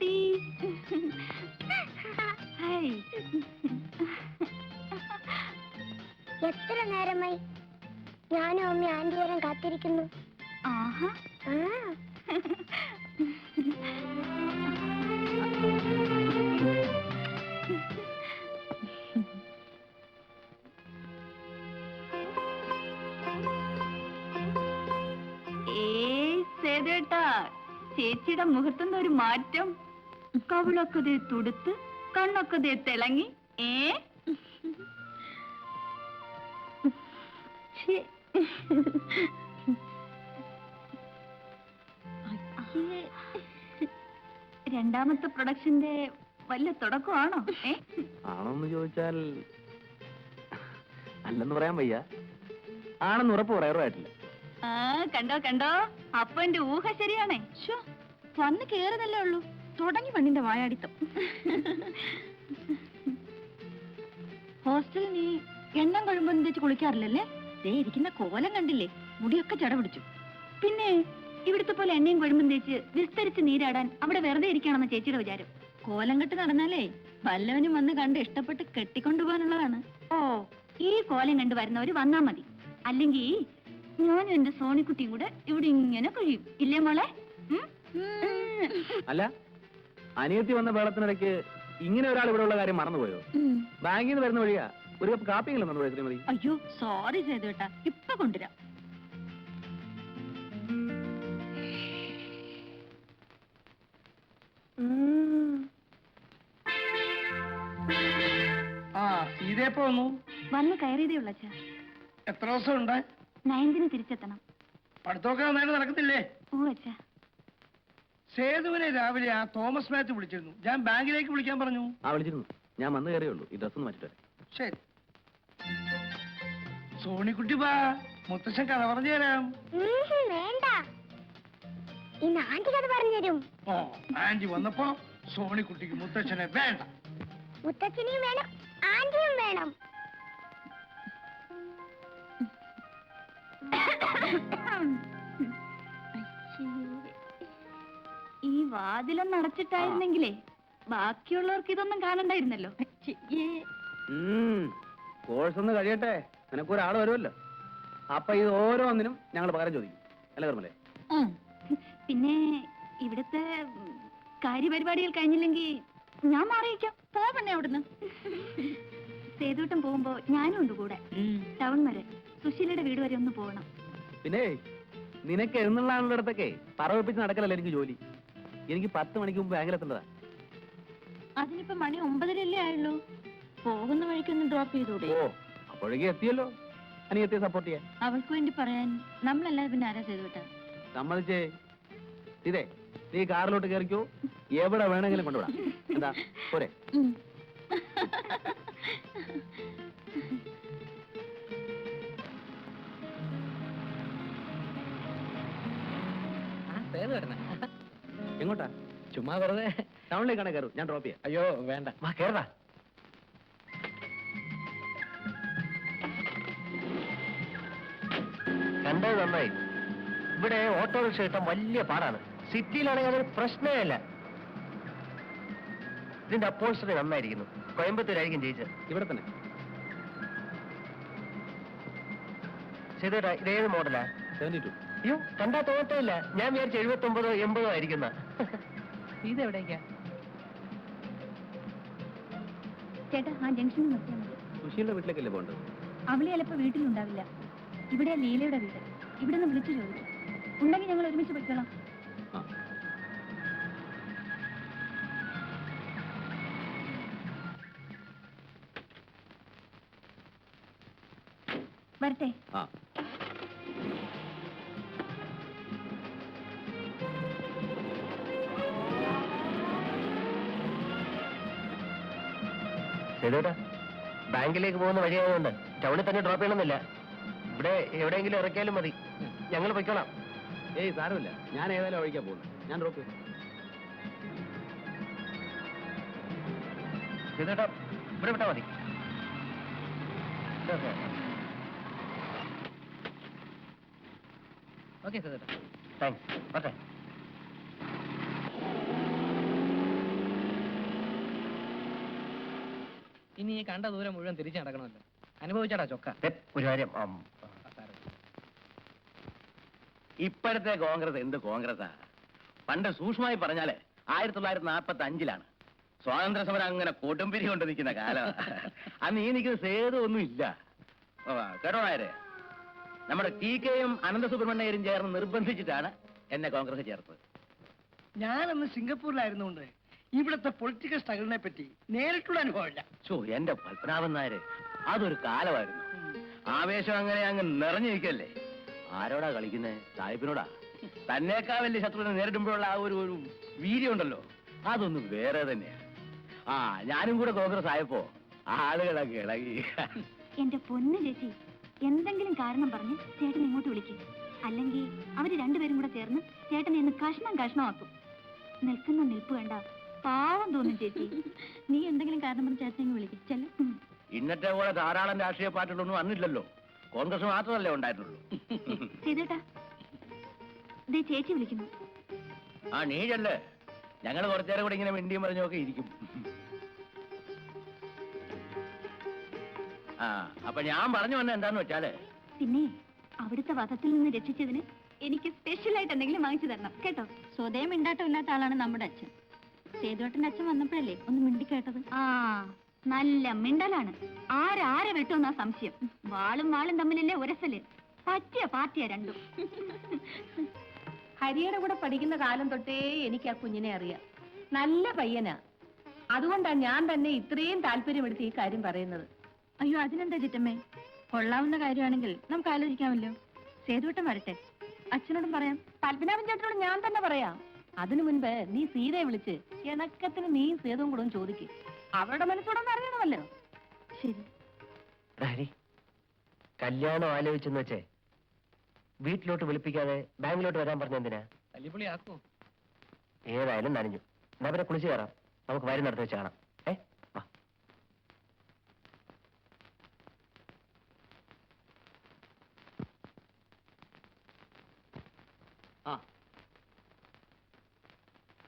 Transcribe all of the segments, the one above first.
സോണിക്കുട്ടി. എത്ര നേരമായി ഞാനും അമ്മ ആന്റി വരാൻ കാത്തിരിക്കുന്നു. ആഹാ. സേതേട്ടാ, ചേച്ചിയുടെ മുഖത്തുനിന്ന് ഒരു മാറ്റം. കവിളൊക്കെ ദേ തുടുത്ത്, കണ്ണൊക്കെ ദേ തിളങ്ങി. രണ്ടാമത്തെ പ്രൊഡക്ഷന്റെ വല്ല തുടക്കമാണോ? ആണോന്ന് ചോദിച്ചാൽ അല്ലെന്ന് പറയാൻ വയ്യ, ആണെന്ന് ഉറപ്പ് പറയാറുമായിട്ടില്ല. കണ്ടോ കണ്ടോ, അപ്പൊ എന്റെ ഊഹ ശരിയാണേ. വന്ന് കേറുന്നല്ലേ ഉള്ളൂ, തുടങ്ങി പെണ്ണിന്റെ വായാടിത്തം. ഹോസ്റ്റലിൽ നീ എണ്ണം കഴിയുമ്പോൾ തേച്ച് കുളിക്കാറില്ലല്ലേ? ദേ ഇരിക്കുന്ന കോലം കണ്ടില്ലേ, മുടിയൊക്കെ ചട പിടിച്ചു. പിന്നെ ഇവിടുത്തെ പോലെ എണ്ണയും കൊഴുമ്പും തേച്ച് വിസ്തരിച്ച് നീരാടാൻ അവിടെ വെറുതെ ഇരിക്കണമെന്ന് ചേച്ചിയുടെ വിചാരം. കോലം കെട്ട് നടന്നാലേ വല്ലവനും വന്ന് കണ്ട് ഇഷ്ടപ്പെട്ട് കെട്ടിക്കൊണ്ടുപോകാനുള്ളതാണ്. ഓ, ഈ കോലം കണ്ടു വരുന്നവര് വന്നാ മതി. അല്ലെങ്കിൽ ഞാനും എന്റെ സോണിക്കുട്ടിയും കൂടെ ഇവിടെ ഇങ്ങനെ കഴിയും, ഇല്ലേ മോളെ? അല്ല, അനിയത്തി വന്ന വേളത്തിനിടയ്ക്ക് ഇങ്ങനെ ഒരാൾ ഇവിടെ ഉള്ള കാര്യം മറന്നുപോയോ? ബാങ്കിൽ നിന്ന് വരുന്ന വഴിയാ ഒരു കപ്പ് കാപ്പിയെങ്കിലും തന്നോളൂ ശ്രീമതി. അയ്യോ സോറി സേതുവേട്ടാ, ഇപ്പൊ കൊണ്ടുവരാം. ഇതേപ്പോ വന്ന് കയറിയതേ ഉള്ള. എത്ര ദിവസം ഉണ്ട്? 9ന് തിരിച്ചെത്തണം. പഠിത്തമൊക്കെ നന്നായിട്ട് നടക്കത്തില്ലേ? ഓ അച്ഛാ. സേതുവിനെ രാവിലെ ആ തോമസ് മാത്യു വിളിച്ചിരുന്നു. ഞാൻ ബാങ്കിലേക്ക് വിളിക്കാൻ പറഞ്ഞു. വിളിച്ചിരുന്നു, ഞാൻ വന്ന് കയറിയുള്ളൂ. ഈ ഡ്രസ് ഒന്ന് മാറ്റിട്ട്. ശരി. സോണിക്കുട്ടി വാ, മുത്തശ്ശൻ കഥ പറഞ്ഞു തരാം. വേണ്ട, ഇന്ന് ആന്റി കഥ പറഞ്ഞുതരും. ഓ, ആന്റി വന്നപ്പോ സോണിക്കുട്ടിക്ക് മുത്തച്ഛനെ വേണ്ട. മുത്തച്ഛനെയും വേണം, ആന്റിയും വേണം. ഈ വാതിലൊന്നും അടച്ചിട്ടായിരുന്നെങ്കിലേ ബാക്കിയുള്ളവർക്ക് ഇതൊന്നും കാണണ്ടായിരുന്നല്ലോ. കോഴ്സ് ഒന്ന് കഴിയട്ടെ, നിനക്ക് ഒരാൾ വരുമല്ലോ. അപ്പൊ ഇത് ഓരോന്നിനും ഞങ്ങൾ പകരം ചോദിക്കും, അല്ല കർമ്മലേ? പിന്നെ ഇവിടുത്തെ കാര്യപരിപാടികൾ കഴിഞ്ഞില്ലെങ്കിൽ ഞാൻ മാറിയിക്കാം. പോവണേ അവിടുന്ന്. സേതുട്ടം പോകുമ്പോ ഞാനും ഉണ്ട് കൂടെ. ടൗൺ വരെ, സുശീലയുടെ വീട് വരെ ഒന്ന് പോകണം. പിന്നെ നിനക്ക് എന്നുള്ള ആളുടെ പറവപ്പിച്ച് നടക്കലല്ല എനിക്ക് ജോലി. എനിക്ക് 10 മണിക്ക് മുമ്പ് ബാങ്കിലെത്തേണ്ടതാ. അതിനിപ്പോ മണി 9:30 ആയുള്ളൂ. പോകുന്ന വഴിക്കൊന്ന് ഡ്രോപ്പ് ചെയ്തൂടെ? ഓ, അപ്പോഴേക്കും എത്തിയല്ലോ. അനിയത്തിയെ സപ്പോർട്ട് ചെയ്യാൻ അവൾക്ക് വേണ്ടി പറയാൻ നമ്മളല്ലാതെ പിന്നെ ആരാ ചെയ്തുവിട്ടാ? സമ്മതിച്ചേ. ഇതേ നീ കാറിലോട്ട് കയറിക്കോ, എവിടെ വേണമെങ്കിലും കൊണ്ടുവിടാം. എന്താ പോരെ? എങ്ങോട്ടാ? ചുമ്മാ വെറുതെ ടൗണിലേക്കാണ് കയറും, ഞാൻ ഡ്രോപ്പ് ചെയ്യാം. അയ്യോ വേണ്ട, കേറടാ. കണ്ടത് നന്നായി. ഇവിടെ ഓട്ടോറിക്ഷ കിട്ടാൻ വലിയ പാടാണ്. സിറ്റിയിലാണെങ്കിൽ അതൊരു പ്രശ്നമേ അല്ല. ഇതിന്റെ അപ്പോസ്റ്ററി നന്നായിരിക്കുന്നു. കോയമ്പത്തൂരായിരിക്കും ജയിച്ചത്. ഇവിടെ തന്നെ. ചെയ്തേട്ടാ, ഇതേത് മോഡലാ? 72. അയ്യോ, കണ്ടാ തോന്നത്തില്ല. ഞാൻ വിചാരിച്ചു 79 80 ആയിരിക്കുന്ന. ഇതെവിടേക്കാ ചേട്ടാ? ആ ജംഗ്ഷനിൽ നിർത്തിയാൽ മതി. സുശീലിന്റെ വീട്ടിലേക്കല്ലേ പോകേണ്ടത്? അവളെ ചിലപ്പോ വീട്ടിലുണ്ടാവില്ല. ഇവിടെ ലീലയുടെ വീട്. ഇവിടെ നിന്ന് വിളിച്ചു ചോദിച്ചു. ഉണ്ടെങ്കിൽ ഞങ്ങൾ ഒരുമിച്ച് പോയിക്കോളാം. വരട്ടെ. ചെയ്തേട്ടാ, ബാങ്കിലേക്ക് പോകുന്ന വഴിയായതുകൊണ്ട് ടൗണിൽ തന്നെ ഡ്രോപ്പ് ചെയ്യണമെന്നില്ല. ഇവിടെ എവിടെയെങ്കിലും ഇറക്കിയാലും മതി, ഞങ്ങൾ പൊയ്ക്കോളാം. ഏയ് സാരമില്ല, ഞാൻ ഏതായാലും ഒഴിക്കാൻ പോകുന്നു. ഞാൻ ഡ്രോപ്പ് ചെയ്യും. ചെയ്തേട്ടാ, ഇവിടെ വിട്ടാ മതി. ഓക്കെ ചെയ്തേട്ടാ, താങ്ക്സ്. ഓക്കെ. ഇനി ഈ കണ്ട ദൂരം മുഴുവൻ തിരിച്ചു നടക്കണമല്ലോ. അനുഭവിച്ചാടാ ചൊക്ക. ഒരു കാര്യം ഇപ്പോഴത്തെ കോൺഗ്രസ് എന്ത് കോൺഗ്രസാ? പണ്ട് സൂക്ഷ്മമായി പറഞ്ഞാല് 1945-ലാണ് സ്വാതന്ത്ര്യ സമരം അങ്ങനെ കൊടുമ്പിരി കൊണ്ട് നിൽക്കുന്ന കാലം. അന്ന് ഈ നിൽക്കുന്ന സേതു ഒന്നും ഇല്ല. കേട്ടോ നായരെ, നമ്മുടെ TK-യും അനന്തസുബ്രഹ്മണ്യരും ചേർന്ന് നിർബന്ധിച്ചിട്ടാണ് എന്നെ കോൺഗ്രസ് ചേർത്തത്. ഞാനന്ന് സിംഗപ്പൂരിലായിരുന്നുകൊണ്ട് ഇവിടുത്തെ പൊളിറ്റിക്കൽ സ്ട്രഗിളിനെ പറ്റി നേരിട്ടുള്ള അനുഭവമില്ല. എന്റെ പത്മനാഭൻ നായര്, അതൊരു കാലമായിരുന്നു. ആവേശം അങ്ങനെ അങ്ങ് നിറഞ്ഞിരിക്കല്ലേ. ആരോടാ കളിക്കുന്നേ? സാഹിബിനോടാ. തന്നേക്കാ വലിയ ശത്രുവിനെ നേരിടുമ്പോഴുള്ള ആ ഒരു വീര്യം ഉണ്ടല്ലോ, അതൊന്നും വേറെ തന്നെയാ. ഞാനും കൂടെ കോൺഗ്രസ് ആയപ്പോ ആളുകളൊക്കെ ഇളകി. എന്റെ പൊന്നു ചേച്ചി, എന്തെങ്കിലും കാരണം പറഞ്ഞ് ചേട്ടൻ ഇങ്ങോട്ട് വിളിക്കും. അല്ലെങ്കിൽ അവര് രണ്ടുപേരും കൂടെ ചേർന്ന് ചേട്ടനെ ഇന്ന് കഷ്ണമാക്കും. നിൽക്കുന്ന നിൽപ്പ് കണ്ട പാവം തോന്നും ചേച്ചി. നീ എന്തെങ്കിലും കാരണം പറഞ്ഞ് ചേട്ടനെ വിളിക്കും. ചെല്ലും. ഇന്നത്തെ പോലെ ധാരാളം രാഷ്ട്രീയ പാർട്ടികളൊന്നും അന്നില്ലല്ലോ. കോൺഗ്രസ് മാത്രമല്ലേ ഉണ്ടായിട്ടുള്ളൂ. ചെയ്തേട്ടാ, ദേ ചേച്ചി വിളിക്കുന്നു. നീയല്ലേ? ഞങ്ങൾ കുറച്ചേരം കൂടെ ഇങ്ങനെ മിണ്ടിയും പറഞ്ഞൊക്കെ ഇരിക്കും. അപ്പൊ ഞാൻ പറഞ്ഞു വന്ന എന്താന്ന് വെച്ചാല്, പിന്നെ അവിടുത്തെ വധത്തിൽ നിന്ന് രക്ഷിച്ചതിന് എനിക്ക് സ്പെഷ്യൽ ആയിട്ട് എന്തെങ്കിലും വാങ്ങിച്ചു തരണം കേട്ടോ. സ്വതയം മിണ്ടാട്ടം ഇല്ലാത്ത ആളാണ് നമ്മുടെ അച്ഛൻ. സേതുവേട്ടന്റെ അച്ഛൻ വന്നപ്പോഴല്ലേ ഒന്ന് മിണ്ടി കേട്ടത്. നല്ല മിണ്ടലാണ്. ആരെ വെട്ടുമെന്നാ സംശയം. വാളും തമ്മിലല്ലേ ഉരസല്. പറ്റിയ പാർട്ടിയാ രണ്ടും. ഹരിയുടെ കൂടെ പഠിക്കുന്ന കാലം തൊട്ടേ എനിക്ക് ആ കുഞ്ഞിനെ അറിയാം. നല്ല പയ്യനാ. അതുകൊണ്ടാണ് ഞാൻ തന്നെ ഇത്രയും താല്പര്യമെടുത്ത് ഈ കാര്യം പറയുന്നത്. അയ്യോ, അതിനെന്താ ചിറ്റമ്മേ, കൊള്ളാവുന്ന കാര്യമാണെങ്കിൽ നമുക്ക് ആലോചിക്കാമല്ലോ. സേതുവട്ടം വരട്ടെ, അച്ഛനോടും പറയാം. പത്മനാഭൻ ചേട്ടനോട് ഞാൻ തന്നെ പറയാം. അതിനു മുൻപ് നീ സീതയെ വിളിച്ച് ഇണക്കത്തിന് നീ സേതുവും കൂടെ ചോദിക്കും. അവരുടെ മനസ്സോടൊന്നും അറിയണമല്ലോ. ശരി. കല്യാണം ആലോചിച്ചെന്ന് വെച്ചേ വീട്ടിലോട്ട് വിളിപ്പിക്കാതെ ബാങ്കിലോട്ട് വരാൻ പറഞ്ഞ എന്തിനാ? തല്ലിപ്പൊളി ആക്കോ? ഏതായാലും നനഞ്ഞു. എന്നാ പിന്നെ കുളിച്ചു കയറാം. നമുക്ക് വരി നടത്തി വെച്ച് കാണാം.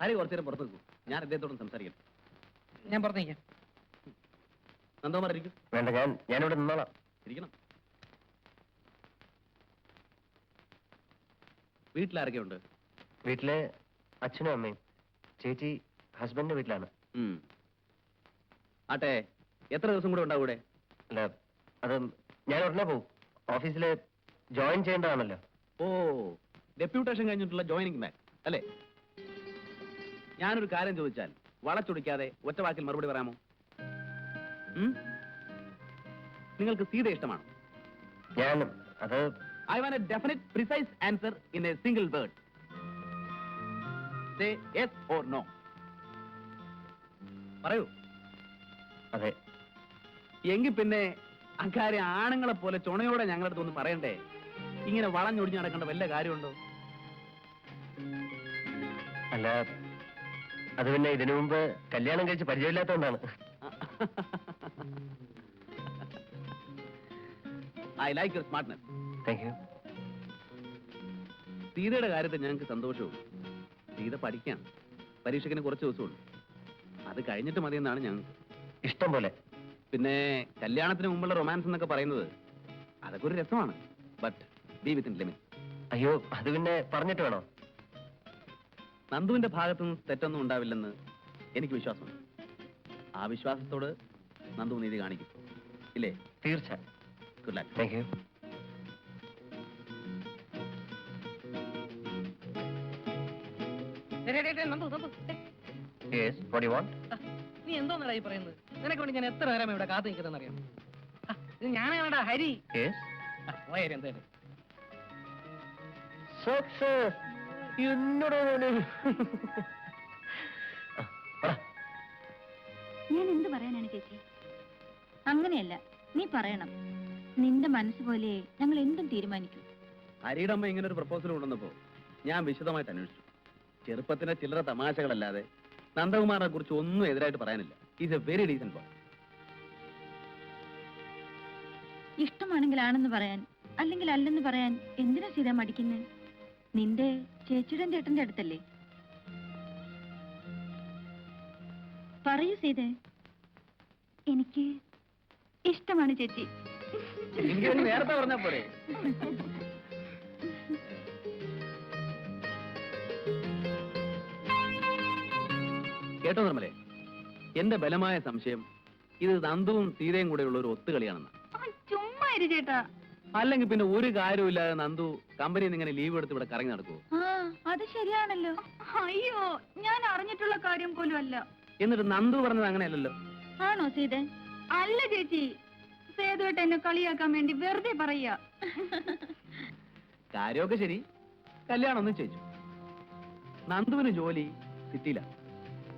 ഹരി കുറച്ചേരം പുറത്തു നിൽക്കും. ഞാൻ അദ്ദേഹത്തോടും സംസാരിക്കാം. ഞാൻ പുറത്തേക്കാം. നന്ദകുമാർ ഇരിക്കും. വേണ്ട, ഞാനിവിടെ നിന്നോളാം. ഇരിക്കണം. വീട്ടിലാരൊക്കെയുണ്ട്? വീട്ടിലെ അച്ഛനും അമ്മയും. ചേച്ചി ഹസ്ബൻഡിന്റെ വീട്ടിലാണ്. ആട്ടെ, എത്ര ദിവസം കൂടെ ഉണ്ടാവും ഇവിടെ? അല്ല, അത് ഞാൻ ഉടനെ പോകും. ഓഫീസിൽ ജോയിൻ ചെയ്യേണ്ടതാണല്ലോ. ഡെപ്യൂട്ടേഷൻ കഴിഞ്ഞിട്ടുള്ള ജോയിനിങ് ബാക്ക് അല്ലേ? ഞാനൊരു കാര്യം ചോദിച്ചാൽ വളച്ചൊടിക്കാതെ ഒറ്റ വാക്കിൽ മറുപടി പറയാമോ? നിങ്ങൾക്ക് സീത ഇഷ്ടമാണോ? I want a definite, precise answer in a single word. Say yes or no. പറയൂ. അതെ. എങ്കിൽ പിന്നെ അക്കാര്യം ആണുങ്ങളെ പോലെ ചുണയോടെ ഞങ്ങളടുത്ത് ഒന്ന് പറയണ്ടേ? ഇങ്ങനെ വളഞ്ഞൊടിഞ്ഞ് നടക്കേണ്ട വല്ല കാര്യമുണ്ടോ? അല്ല, അത് പിന്നെ ഇതിനു മുമ്പ് കല്യാണം കഴിച്ച് പരിചയമില്ലാത്തതുകൊണ്ടാണ്. I like your smartness. Thank you. സീതയുടെ കാര്യത്തിൽ ഞങ്ങൾക്ക് സന്തോഷവും. സീത പഠിക്കാൻ പരീക്ഷയ്ക്കിന് കുറച്ച് ദിവസമുള്ളൂ. അത് കഴിഞ്ഞിട്ട് മതിയെന്നാണ് ഞങ്ങൾക്ക്. ഇഷ്ടം പോലെ. പിന്നെ കല്യാണത്തിന് മുമ്പുള്ള റൊമാൻസ് എന്നൊക്കെ പറയുന്നത് അതൊക്കെ ഒരു രസമാണ്. But B within limit. അയ്യോ, അത് പിന്നെ പറഞ്ഞിട്ട് വേണോ? നന്ദുവിന്റെ ഭാഗത്തുനിന്ന് തെറ്റൊന്നും ഉണ്ടാവില്ലെന്ന് എനിക്ക് വിശ്വാസമുണ്ട്. ആ വിശ്വാസത്തോട് നന്ദു നീതി കാണിക്കും, ഇല്ലേ? തീർച്ചയായും. Good luck. Thank you. Yes, what do you want? നീ എന്തോന്നടാ ഈ പറയുന്നത്? നിനക്ക് വേണ്ടി ഞാൻ എത്ര നേരം ഇവിടെ കാത്തു നിൽക്കുന്നറിയാം. ഇത് ഞാനാണടാ ഹരി. Yes. പോയാലും എന്തായാലും Success. ഞാൻ എന്ത് പറയാനാണ് ചേച്ചി? അങ്ങനെയല്ല, നീ പറയണം. നിന്റെ മനസ്സ് പോലെ ഞങ്ങൾ എന്തും തീരുമാനിക്കും. ഹരിയുടെ അമ്മ ഇങ്ങനെ ഒരു പ്രപ്പോസൽ കൊണ്ടുവന്നപ്പോ ഞാൻ വിശദമായിട്ട് അന്വേഷിച്ചു. ചെറുപ്പത്തിന്റെ ചില്ലറ തമാശകളല്ലാതെ നന്ദകുമാറിനെ കുറിച്ച് ഒന്നും എതിരായിട്ട് പറയാനില്ല. Is A very decent boy. ഇഷ്ടമാണെങ്കിൽ ആണെന്ന് പറയാൻ, അല്ലെങ്കിൽ അല്ലെന്ന് പറയാൻ എന്തിനാ സീത മടിക്കുന്നത്? നിന്റെ ചേച്ചിയുടെ ചേട്ടന്റെ അടുത്തല്ലേ? പറയൂ സീതേ. എനിക്ക് ഇഷ്ടമാണ് ചേച്ചി. എനിക്ക് നേരത്തെ പറഞ്ഞ പോരെ. കേട്ടോ നിർമ്മലേ, എന്റെ ബലമായ സംശയം ഇത് നന്ദുവും സീതയും കൂടെയുള്ള ഒരു ഒത്തുകളിയാണെന്ന്. ചുമ്മാ ഇരു ചേട്ടാ. അല്ലെങ്കിൽ പിന്നെ ഒരു കാര്യമില്ലാതെ നന്ദു കമ്പനിയിൽ നിന്ന് ഇങ്ങനെ ലീവ് എടുത്ത് ഇവിടെ കറങ്ങി നടക്കുമോ? അത് ശരിയാണല്ലോ. അയ്യോ, ഞാൻ അറിഞ്ഞിട്ടുള്ള കാര്യം പോലും അല്ല. എന്നിട്ട് നന്ദു പറഞ്ഞത് അങ്ങനെയല്ലല്ലോ. ആണോ സീത? അല്ല ചേച്ചി, സേതുവേട്ട എന്നെ കളിയാക്കാൻ വേണ്ടി വെറുതെ പറയാ. കാര്യമൊക്കെ ശരി, കല്യാണം ഒന്നും ചോദിച്ചു. നന്ദുവിന് ജോലി സിറ്റിയിലാണ്,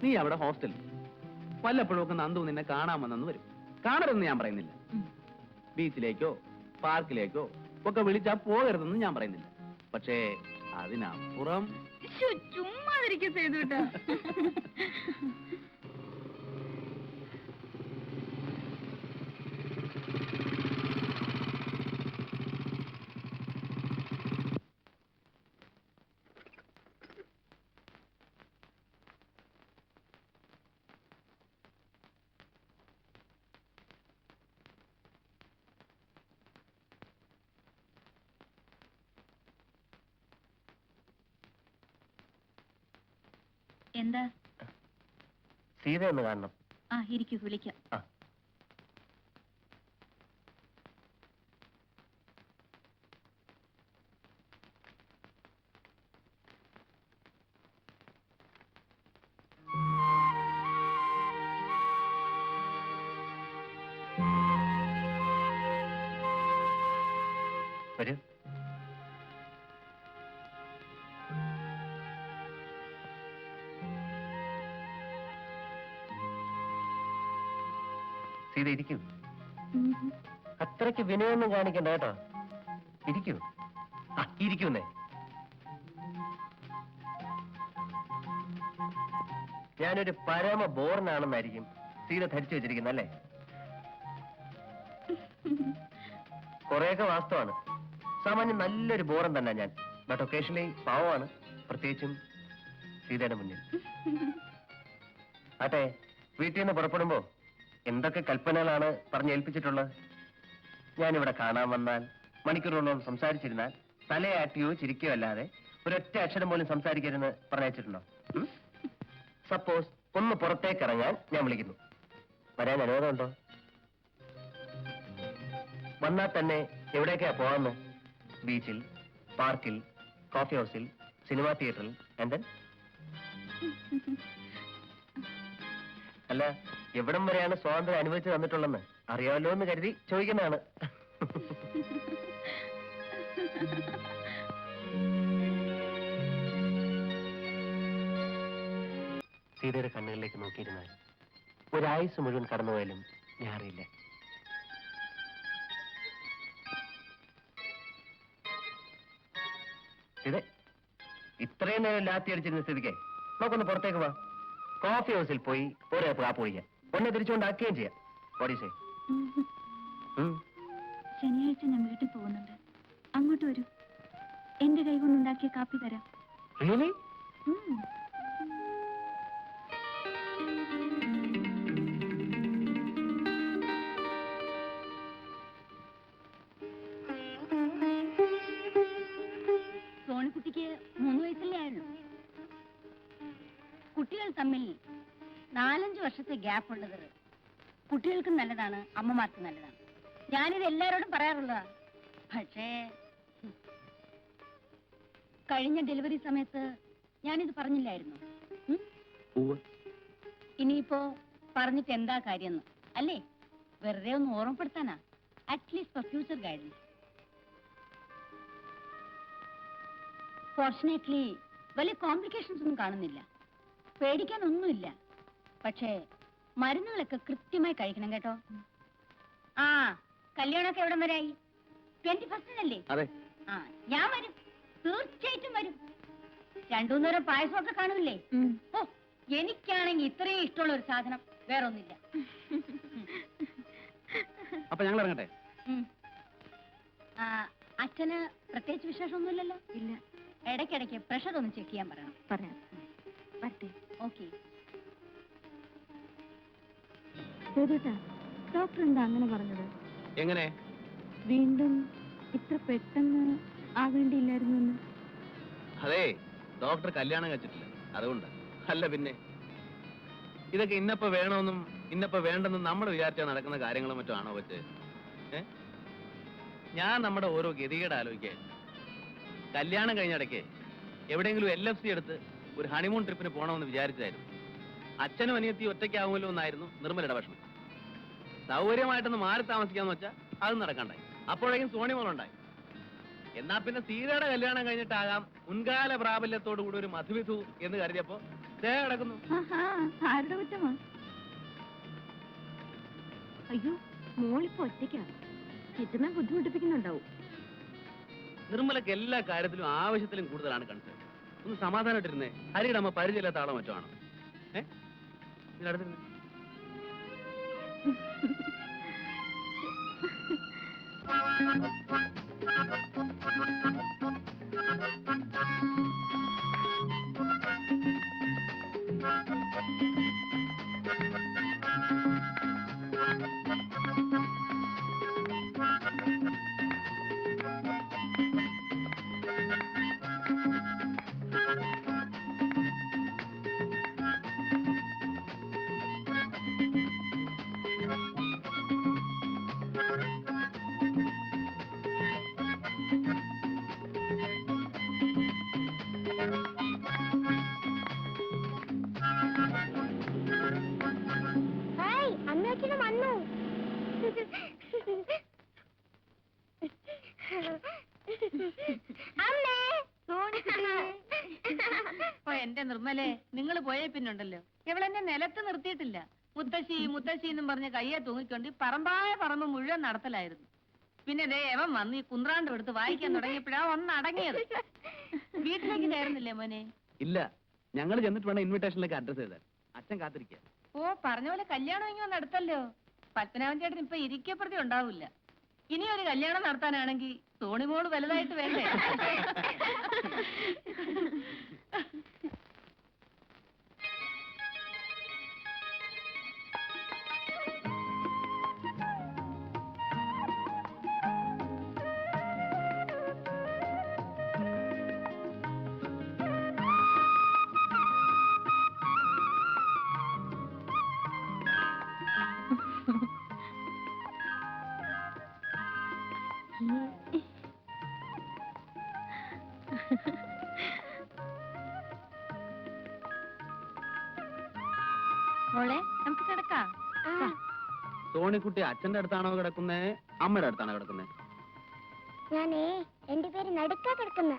നീ അവിടെ ഹോസ്റ്റലിൽ. വല്ലപ്പോഴും ഒക്കെ നന്ദു നിന്നെ കാണാമെന്നു വരും. കാണരുതെന്ന് ഞാൻ പറയുന്നില്ല. ബീച്ചിലേക്കോ പാർക്കിലേക്കോ ഒക്കെ വിളിച്ചാ പോകരുതെന്ന് ഞാൻ പറയുന്നില്ല. പക്ഷേ അതിനപ്പുറം ചുമ്മാതിരിക്കും സേതുവേട്ട. എന്താ? സീത ഒന്ന് കാണണം. ഇരിക്കൂ, വിളിക്കാം. വരൂ. സീത ഇരിക്കൂ. അത്രയ്ക്ക് വിനയൊന്നും കാണിക്കണ്ട കേട്ടോ. ഇരിക്കൂ. ഇരിക്കുന്നേ. ഞാനൊരു പരമ ബോറിനാണെന്നായിരിക്കും സീത ധരിച്ചു വെച്ചിരിക്കുന്നല്ലേ? കുറെയൊക്കെ വാസ്തവാണ്. സാമാന്യം നല്ലൊരു ബോറൻ തന്നെ ഞാൻ. ബട്ട് ഒക്കേഷണലി പാവമാണ്, പ്രത്യേകിച്ചും സീതയുടെ മുന്നിൽ. ആട്ടെ, വീട്ടിൽ നിന്ന് പുറപ്പെടുമ്പോ എന്തൊക്കെ കൽപ്പനകളാണ് പറഞ്ഞേൽപ്പിച്ചിട്ടുള്ളത്? ഞാനിവിടെ കാണാൻ വന്നാൽ മണിക്കൂറുകളോളം സംസാരിച്ചിരുന്നാൽ തലയാട്ടിയോ ചിരിക്കോ അല്ലാതെ ഒരൊറ്റ അക്ഷരം പോലും സംസാരിക്കരുതെന്ന് പറഞ്ഞയച്ചിട്ടുണ്ടോ? സപ്പോസ് ഒന്ന് പുറത്തേക്ക് ഇറങ്ങാൻ ഞാൻ വിളിക്കുന്നു, വരാൻ അനുവാദമുണ്ടോ? വന്നാൽ തന്നെ എവിടേക്കാ പോകാമെന്ന്? ബീച്ചിൽ, പാർക്കിൽ, കോഫി ഹൗസിൽ, സിനിമാ തിയേറ്ററിൽ, and then? അല്ല, എവിടം വരെയാണ് സ്വാതന്ത്ര്യം അനുവദിച്ചു തന്നിട്ടുള്ളതെന്ന് അറിയാമല്ലോ എന്ന് കരുതി ചോദിക്കുന്നതാണ്. സീതയുടെ കണ്ണുകളിലേക്ക് നോക്കിയിരുന്നാൽ ഒരായുസ് മുഴുവൻ കടന്നുപോയാലും ഞാൻ അറിയില്ല. ഇത് ഇത്രയും നേരം ലാത്തി അടിച്ചിരുന്ന സ്ഥിതിക്ക് നമുക്കൊന്ന് പുറത്തേക്ക് പോവാം. കോഫി ഹൗസിൽ പോയി ഒരു കപ്പ് കാപ്പ് കുടിക്കാം, ഒന്നെ തിരിച്ചുകൊണ്ടാക്കുകയും ചെയ്യാം. ഓടീസേ, ശനിയാഴ്ച ഞാൻ വീട്ടിൽ പോകുന്നുണ്ട്, അങ്ങോട്ട് വരൂ. എന്റെ കൈ കൊണ്ടുണ്ടാക്കിയ കാപ്പി തരാം. റിയലി? സോണിക്കുട്ടിക്ക് 3 വയസ്സല്ലേ ആയുള്ളൂ. കുട്ടികൾ തമ്മിൽ 4-5 വർഷത്തെ ഗ്യാപ്പ് ഉള്ളത് കുട്ടികൾക്കും നല്ലതാണ്, അമ്മമാർക്കും നല്ലതാണ്. ഞാനിത് എല്ലാവരോടും പറയാറുള്ളതാണ്. പക്ഷേ കഴിഞ്ഞ ഡെലിവറി സമയത്ത് ഞാനിത് പറഞ്ഞില്ലായിരുന്നു. ഇനിയിപ്പോ പറഞ്ഞിട്ട് എന്താ കാര്യം അല്ലേ? വെറുതെ ഒന്ന് ഓർമ്മപ്പെടുത്താനാ, at least for future guidance. Fortunately വലിയ കോംപ്ലിക്കേഷൻസ് ഒന്നും കാണുന്നില്ല, പേടിക്കാനൊന്നുമില്ല. പക്ഷേ മരുന്നുകളൊക്കെ കൃത്യമായി കഴിക്കണം കേട്ടോ. കല്യാണമൊക്കെ എവിടം വരായി? 21st അതെ. ഞാൻ വരും, തീർച്ചയായിട്ടും വരും. 2-3 നേരം പായസമൊക്കെ കാണൂല്ലേ? ഓ, എനിക്കാണെങ്കിൽ ഇത്രയും ഇഷ്ടമുള്ള ഒരു സാധനം വേറെ ഒന്നില്ല. അപ്പൊ ഞങ്ങൾ ഇറങ്ങട്ടെ? അച്ഛന് പ്രത്യേകിച്ച് വിശേഷമൊന്നുമില്ലല്ലോ? ഇല്ല. ഇടയ്ക്കിടയ്ക്ക് പ്രഷർ ഒന്ന് ചെക്ക് ചെയ്യാൻ പറയണം. പറയാം. വരട്ടെ. ഓക്കെ. ഡോക്ടർ എന്താ അങ്ങനെ പറഞ്ഞത്? എങ്ങനെ? വീണ്ടും ഇത്ര പെട്ടെന്ന് ആവേണ്ടിയില്ലായിരുന്നു എന്ന്. അതെ, ഡോക്ടർ കല്യാണം കഴിച്ചിട്ടില്ല, അതുകൊണ്ട്. അല്ല പിന്നെ ഇതൊക്കെ ഇന്നപ്പോ വേണമെന്നും ഇന്നപ്പോ വേണ്ടെന്നും നമ്മൾ വിചാരിച്ചാൽ നടക്കുന്ന കാര്യങ്ങളും മറ്റോ ആണോ വെച്ച്? ഞാൻ നമ്മുടെ ഓരോ ഗതികേട് ആലോചിക്കാൻ. കല്യാണം കഴിഞ്ഞിടയ്ക്ക് എവിടെയെങ്കിലും LFC എടുത്ത് ഒരു ഹണിമൂൺ ട്രിപ്പിന് പോകണമെന്ന് വിചാരിച്ചായിരുന്നു. അച്ഛനും അനിയത്തി ഒറ്റയ്ക്കാവുമല്ലോ എന്നായിരുന്നു നിർമ്മലയുടെ വിഷമം. സൗകര്യമായിട്ടൊന്ന് മാറി താമസിക്കാന്ന് വെച്ചാൽ അത് നടക്കണ്ടായി. അപ്പോഴേക്കും സോണിമോളുണ്ടായി. എന്നാ പിന്നെ സീതയുടെ കല്യാണം കഴിഞ്ഞിട്ടാകാം മുൻകാല പ്രാബല്യത്തോടു കൂടി ഒരു മധുവിധു എന്ന് കരുതിയപ്പോ ദേ കിടക്കുന്നു. ആരുടെ കുറ്റമാ? അയ്യോ, മോളിപ്പോ ഒറ്റയ്ക്കാണ്. ചിറ്റമ്മ ബുദ്ധിമുട്ടിപ്പിക്കുന്നുണ്ടാവും. നിർമ്മലക്ക് എല്ലാ കാര്യത്തിലും ആവശ്യത്തിലും കൂടുതലാണ് കൺസേൺ. ഒന്ന് സമാധാനമായിട്ടിരുന്നേ. ഹരിയുടെ അമ്മ പരിചയമില്ലാത്ത ആളോ മറ്റോ ആണോ? അടുത്തിരുന്നേ. ഹായ്, അമ്മയച്ഛനും വന്നു. അമ്മേ, ഓ എന്റെ നിർമ്മലേ, നിങ്ങൾ പോയേ പിന്നുണ്ടല്ലോ ഇവളെന്നെ നിലത്ത് നിർത്തിയിട്ടില്ല. മുത്തശ്ശി മുത്തശ്ശി എന്നും പറഞ്ഞ് കയ്യെ തൂങ്ങിക്കൊണ്ട് ഈ പറമ്പായ പറമ്പ് മുഴുവൻ നടത്തലായിരുന്നു. പിന്നെ ദേ എവൻ വന്ന് ഈ കുന്ത്രാണ്ട് എടുത്ത് വായിക്കാൻ തുടങ്ങിയപ്പോഴാ ഒന്ന് അടങ്ങിയത്. വീട്ടിലേക്ക് കയറുന്നില്ലേ മോനെ? ഇല്ല, ഞങ്ങൾ ചെന്നിട്ട് വേണം ഇൻവിറ്റേഷനിലേക്ക് അഡ്രസ് ചെയ്താൽ. അച്ഛൻ കാത്തിരിക്കുക. ഓ, പറഞ്ഞ പോലെ കല്യാണം ഇങ്ങനെ നടത്തല്ലോ. പത്മനാഭൻ ചേട്ടൻ ഇപ്പൊ ഇരിക്കപ്പെടുത്തി ഉണ്ടാവില്ല. ഇനി ഒരു കല്യാണം നടത്താനാണെങ്കിൽ സോണിമോള് വലുതായിട്ട് വേണ്ടേ? മോളെ, നമുക്ക് കിടക്കാം. സോണിക്കുട്ടി അച്ഛന്റെ അടുത്താണോ കിടക്കുന്നേ, അമ്മയുടെ അടുത്താണോ കിടക്കുന്നേ? ഞാനേ എന്റെ പേര് നടുക്കാ കിടക്കുന്ന.